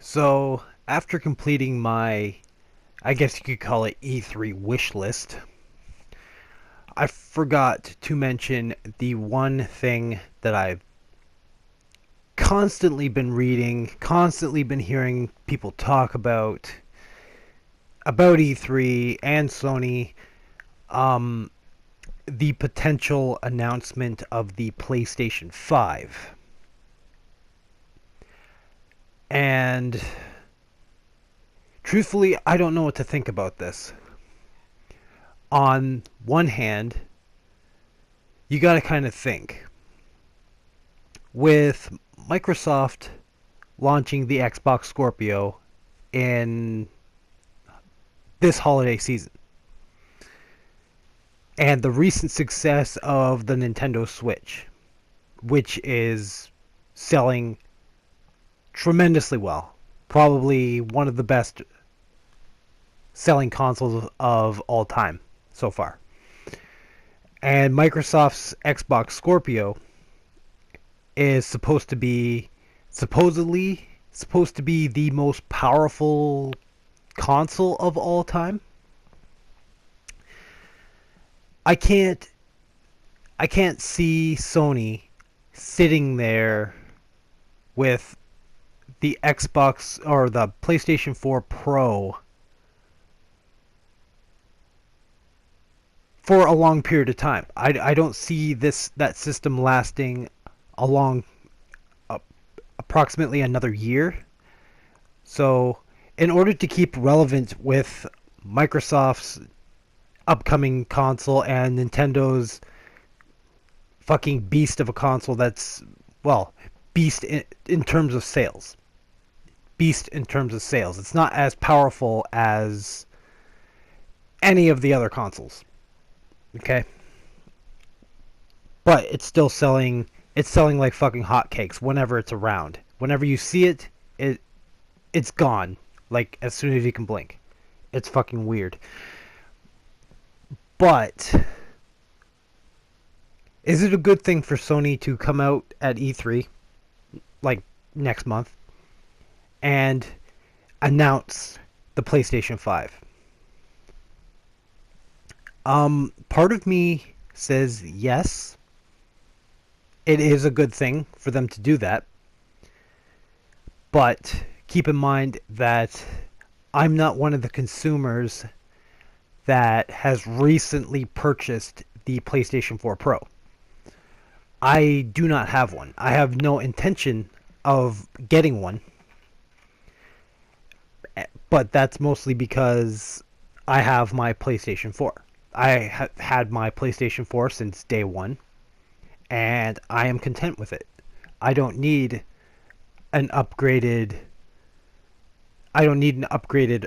So, after completing my, I guess you could call it E3 wish list, I forgot to mention the one thing that I've constantly been reading, constantly been hearing people talk about E3 and Sony, um, the potential announcement of the PlayStation 5. And truthfully, I don't know what to think about this. On one hand, you got to kind of think with Microsoft launching the Xbox Scorpio in this holiday season and the recent success of the Nintendo Switch, which is selling tremendously well, probably one of the best selling consoles of all time so far. And Microsoft's Xbox Scorpio is supposedly supposed to be the most powerful console of all time. I can't I can't see Sony sitting there with the Xbox or the PlayStation 4 Pro for a long period of time. I don't see that system lasting a long uh, approximately another year. So, in order to keep relevant with Microsoft's upcoming console and Nintendo's fucking beast of a console that's, well, beast in terms of sales. Beast in terms of sales. It's not as powerful as any of the other consoles. Okay? But it's selling like fucking hotcakes whenever it's around. Whenever you see it, it's gone like as soon as you can blink. It's fucking weird. But is it a good thing for Sony to come out at E3 like next month and announce the PlayStation 5? Part of me says yes, it is a good thing for them to do that. But keep in mind that I'm not one of the consumers that has recently purchased the PlayStation 4 Pro. I do not have one. I have no intention of getting one, but that's mostly because I have my PlayStation 4. I have had my PlayStation 4 since day one, and I am content with it. I don't need an upgraded. I don't need an upgraded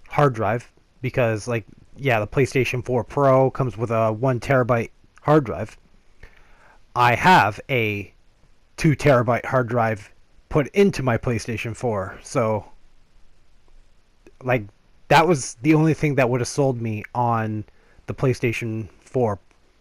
hard drive because yeah, the PlayStation 4 Pro comes with a 1 terabyte hard drive. I have a 2 terabyte hard drive put into my PlayStation 4, so like that was the only thing that would have sold me on the PlayStation 4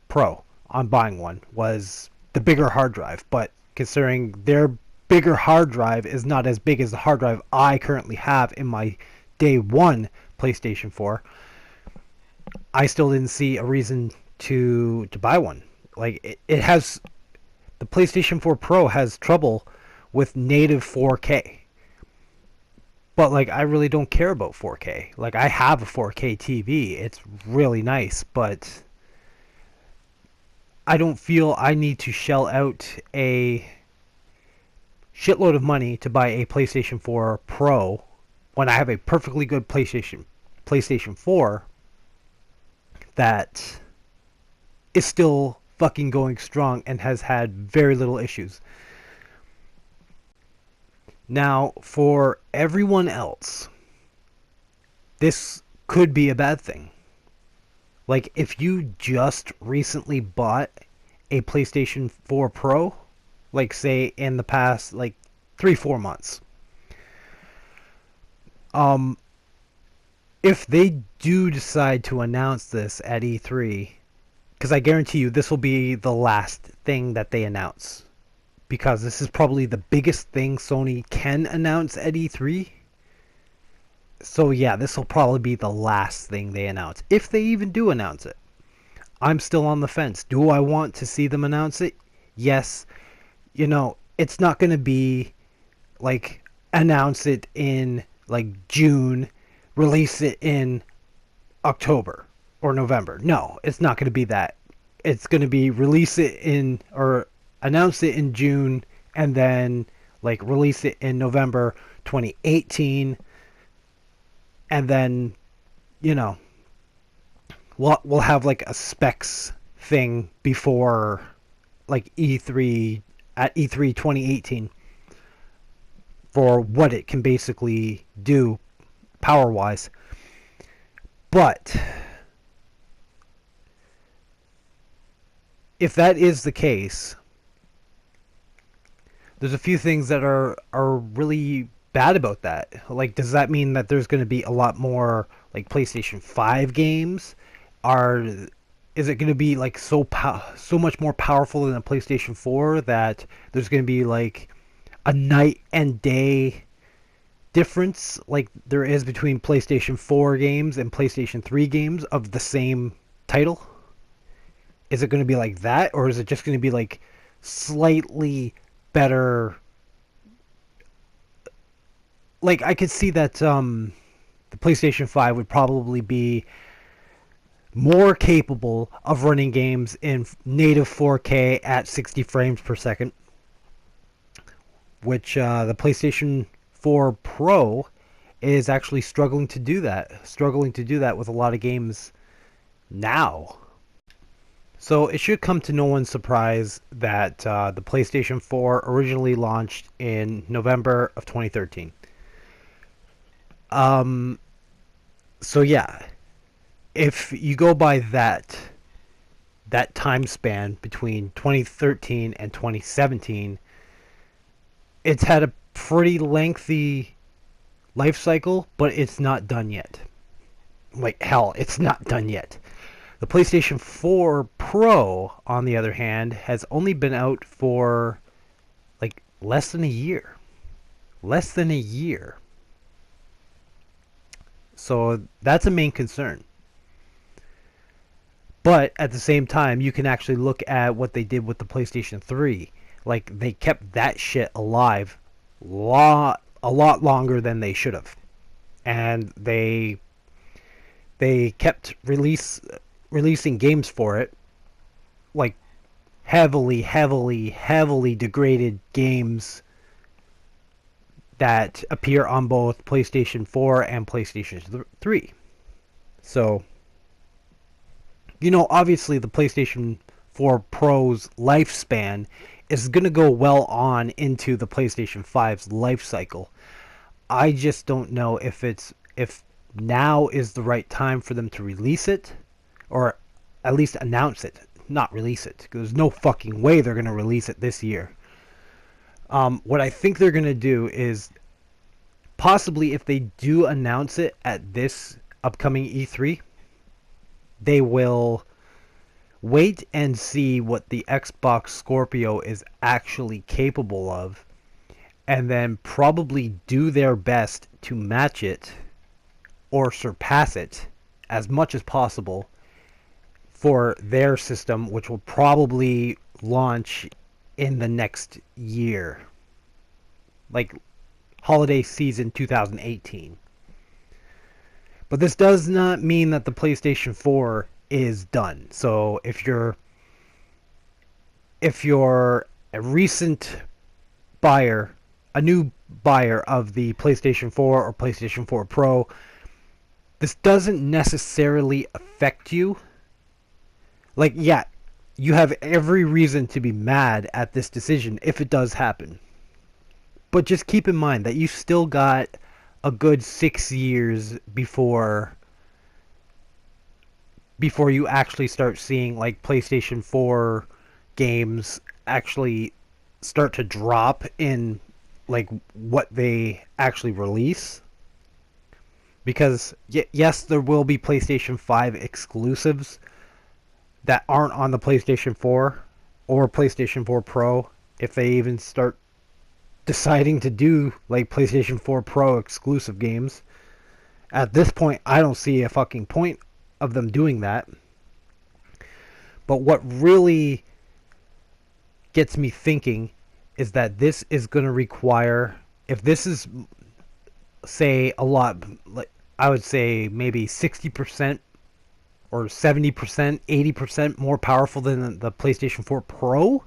Pro on buying one was the bigger hard drive. But considering their bigger hard drive is not as big as the hard drive I currently have in my day one PlayStation 4, I still didn't see a reason to buy one. It has the PlayStation 4 Pro has trouble with native 4K. But I really don't care about 4K. I have a 4K TV. It's really nice, but I don't feel I need to shell out a shitload of money to buy a PlayStation 4 Pro when I have a perfectly good PlayStation 4 that is still fucking going strong and has had very little issues. Now, for everyone else, this could be a bad thing. If you just recently bought a PlayStation 4 Pro, say in the past 3-4 months, if they do decide to announce this at E3, because I guarantee you this will be the last thing that they announce because this is probably the biggest thing Sony can announce at E3. So yeah, this will probably be the last thing they announce, if they even do announce it. I'm still on the fence. Do I want to see them announce it? Yes. It's not going to be like announce it in like June, release it in October or November. No, it's not going to be that. It's going to be release it in or announce it in June and then like release it in November 2018, and then you know we'll have like a specs thing before like E3 at E3 2018 for what it can basically do power wise. But if that is the case, there's a few things that are really bad about that. Like, does that mean that there's going to be a lot more like PlayStation 5 games? Are Is it going to be like so much more powerful than a PlayStation 4 that there's going to be like a night and day difference like there is between PlayStation 4 games and PlayStation 3 games of the same title? Is it going to be like that, or is it just going to be like slightly better? Like, I could see that the PlayStation 5 would probably be more capable of running games in native 4K at 60 frames per second, which the PlayStation 4 Pro is actually struggling to do that with a lot of games now. So it should come to no one's surprise that the PlayStation 4 originally launched in November of 2013. So yeah, if you go by that time span between 2013 and 2017, it's had a pretty lengthy life cycle, but it's not done yet. Like hell, it's not done yet. The PlayStation 4 Pro, on the other hand, has only been out for like less than a year. Less than a year. So that's a main concern. But at the same time, you can actually look at what they did with the PlayStation 3. Like, they kept that shit alive a lot longer than they should have. And they kept releasing games for it, like heavily degraded games that appear on both PlayStation 4 and PlayStation 3. So, obviously the PlayStation 4 Pro's lifespan is going to go well on into the PlayStation 5's life cycle. I just don't know if now is the right time for them to release it, or at least announce it, not release it, because there's no fucking way they're going to release it this year. What I think they're going to do is, possibly if they do announce it at this upcoming E3, they will wait and see what the Xbox Scorpio is actually capable of, and then probably do their best to match it or surpass it as much as possible for their system, which will probably launch in the next year, like holiday season 2018. But this does not mean that the PlayStation 4 is done. So if you're a recent buyer, a new buyer of the PlayStation 4 or PlayStation 4 Pro, this doesn't necessarily affect you. Like, yeah, you have every reason to be mad at this decision if it does happen. But just keep in mind that you still got a good 6 years before you actually start seeing like PlayStation 4 games actually start to drop in like what they actually release. Because yes, there will be PlayStation 5 exclusives that aren't on the PlayStation 4 or PlayStation 4 Pro if they even start deciding to do like PlayStation 4 Pro exclusive games. At this point, I don't see a fucking point of them doing that. But what really gets me thinking is that this is going to require, if this is, say, a lot, like I would say maybe 60% or 70%, 80% more powerful than the PlayStation 4 Pro,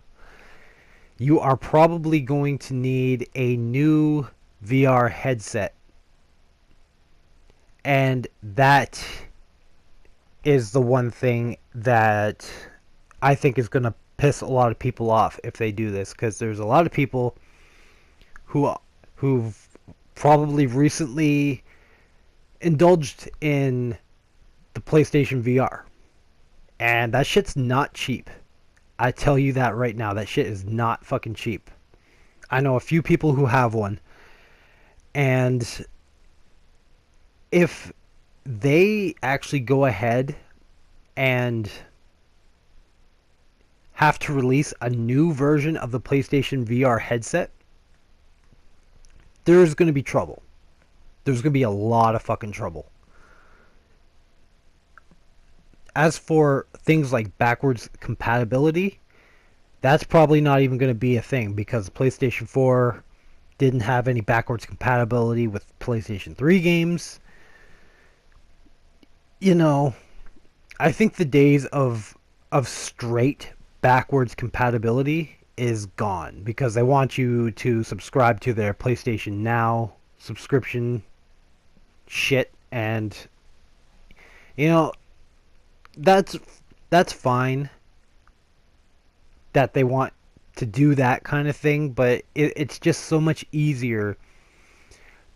you are probably going to need a new VR headset. And that is the one thing that I think is going to piss a lot of people off if they do this, because there's a lot of people who've probably recently indulged in the PlayStation VR, and that shit's not cheap. I tell you that right now, that shit is not fucking cheap. I know a few people who have one, and if they actually go ahead and have to release a new version of the PlayStation VR headset, there's going to be trouble. There's going to be a lot of fucking trouble. As for things like backwards compatibility, that's probably not even going to be a thing, because the PlayStation 4 didn't have any backwards compatibility with PlayStation 3 games. You know, I think the days of straight backwards compatibility is gone, because they want you to subscribe to their PlayStation Now subscription shit, and you know, that's fine that they want to do that kind of thing, but it's just so much easier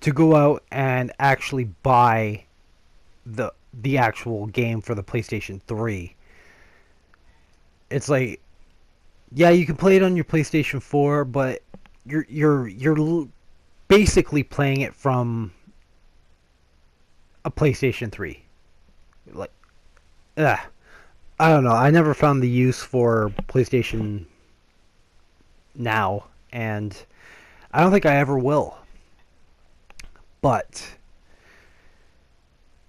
to go out and actually buy the actual game for the PlayStation 3. It's like, yeah, you can play it on your PlayStation 4, but you're basically playing it from a PlayStation 3. Like, ugh. I don't know. I never found the use for PlayStation Now, and I don't think I ever will. But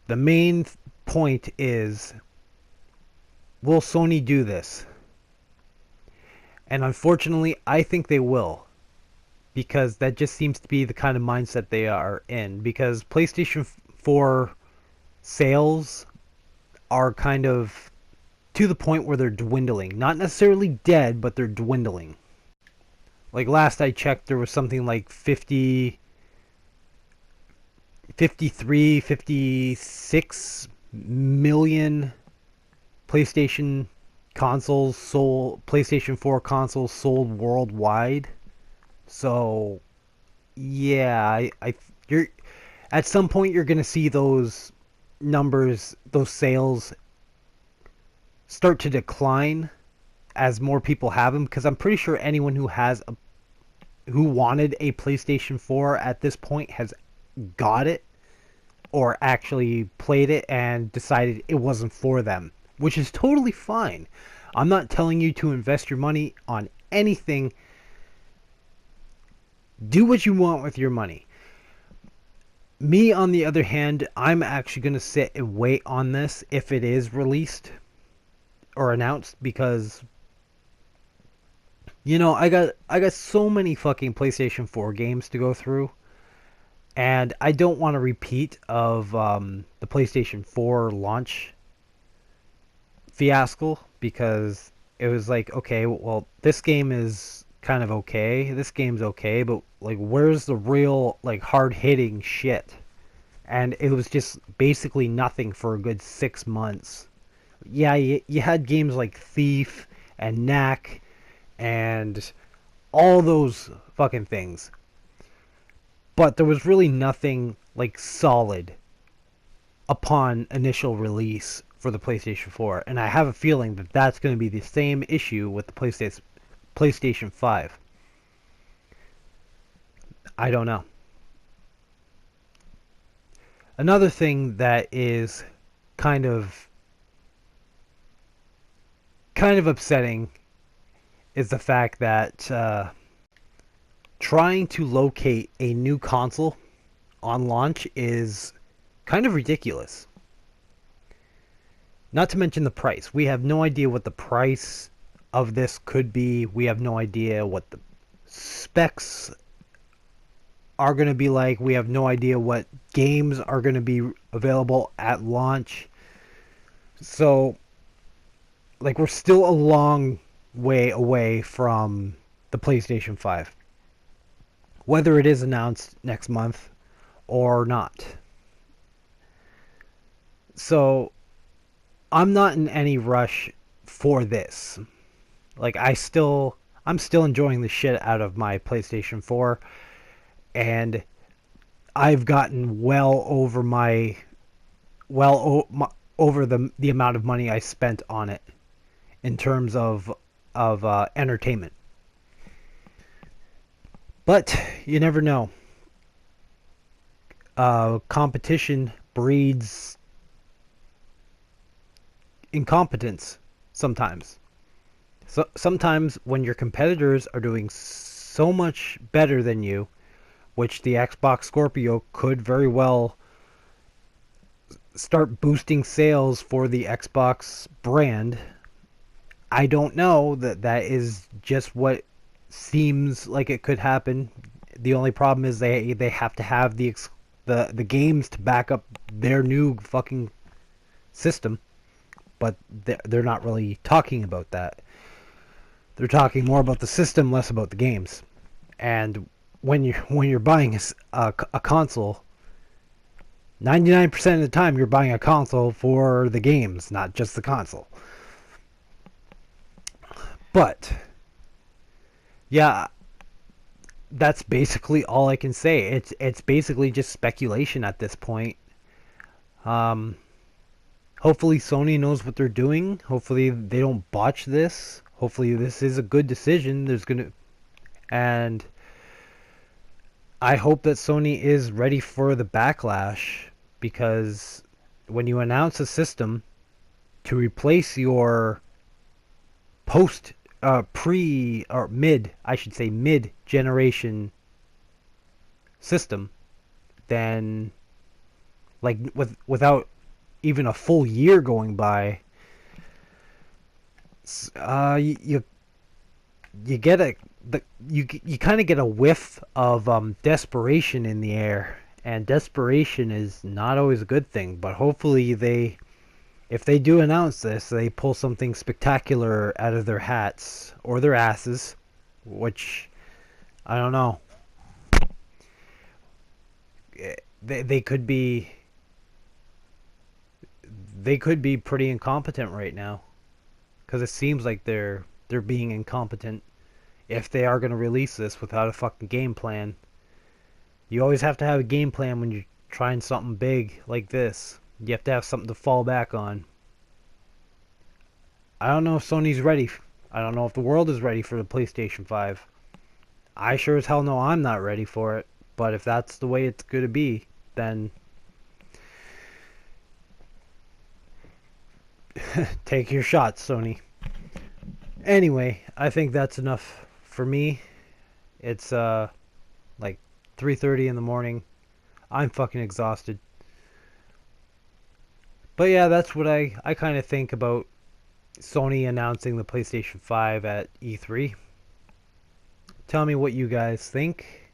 the main point is, will Sony do this? And unfortunately, I think they will, because that just seems to be the kind of mindset they are in. Because PlayStation 4 sales are kind of to the point where they're dwindling. Not necessarily dead, but they're dwindling. Like last I checked, there was something like 53, 56 million PlayStation consoles sold, PlayStation 4 consoles sold worldwide. So, yeah, you're at some point you're gonna see those numbers, those sales start to decline as more people have them, because I'm pretty sure anyone who wanted a PlayStation 4 at this point has got it, or actually played it and decided it wasn't for them, which is totally fine. I'm not telling you to invest your money on anything. Do what you want with your money. Me, on the other hand, I'm actually going to sit and wait on this if it is released or announced, because you know, I got so many fucking PlayStation 4 games to go through, and I don't want a repeat of the PlayStation 4 launch fiasco, because it was like, okay, well, this game is kind of okay, this game's okay, but like, where's the real like hard-hitting shit? And it was just basically nothing for a good 6 months. Yeah, you had games like Thief and Knack and all those fucking things, but there was really nothing like solid upon initial release for the PlayStation 4, and I have a feeling that that's going to be the same issue with the PlayStation 5. I don't know. Another thing that is kind of upsetting is the fact that trying to locate a new console on launch is kind of ridiculous. Not to mention the price. We have no idea what the price of this could be. We have no idea what the specs are going to be like. We have no idea what games are going to be available at launch. So, like, we're still a long way away from the PlayStation 5. Whether it is announced next month or not. So, I'm not in any rush for this. Like, I'm still enjoying the shit out of my PlayStation 4, and I've gotten over the amount of money I spent on it in terms of entertainment. But you never know. Competition breeds incompetence sometimes. So sometimes when your competitors are doing so much better than you, which the Xbox Scorpio could very well start boosting sales for the Xbox brand. I don't know that is just what seems like it could happen. The only problem is they have to have the games to back up their new fucking system, but they're not really talking about that. They're talking more about the system, less about the games. And when you're buying a console, 99% of the time you're buying a console for the games, not just the console. But yeah, that's basically all I can say. It's basically just speculation at this point. Um, Hopefully Sony knows what they're doing. Hopefully they don't botch this. Hopefully this is a good decision. And I hope that Sony is ready for the backlash, because when you announce a system to replace your post pre or mid, I should say mid generation system, then like without even a full year going by, you get you kind of get a whiff of desperation in the air, and desperation is not always a good thing. But hopefully if they do announce this, they pull something spectacular out of their hats or their asses, which I don't know. They could be pretty incompetent right now, because it seems like they're being incompetent if they are going to release this without a fucking game plan. You always have to have a game plan when you're trying something big like this. You have to have something to fall back on. I don't know if Sony's ready. I don't know if the world is ready for the PlayStation 5. I sure as hell know I'm not ready for it. But if that's the way it's going to be, then take your shots, Sony. Anyway, I think that's enough for me. It's like 3:30 in the morning. I'm fucking exhausted. But yeah, that's what I kind of think about Sony announcing the PlayStation 5 at E3. Tell me what you guys think.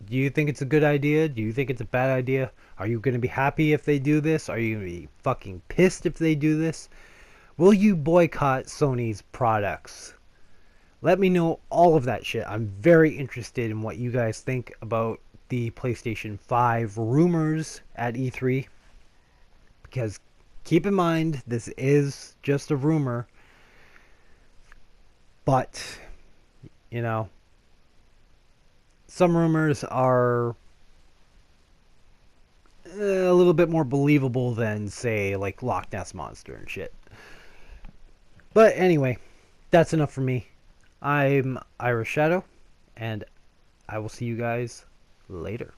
Do you think it's a good idea? Do you think it's a bad idea? Are you going to be happy if they do this? Are you going to be fucking pissed if they do this? Will you boycott Sony's products? Let me know all of that shit. I'm very interested in what you guys think about the PlayStation 5 rumors at E3. Because keep in mind, this is just a rumor. But, you know, some rumors are a little bit more believable than, say, like Loch Ness Monster and shit. But anyway, that's enough for me. I'm Irish Shadow, and I will see you guys later.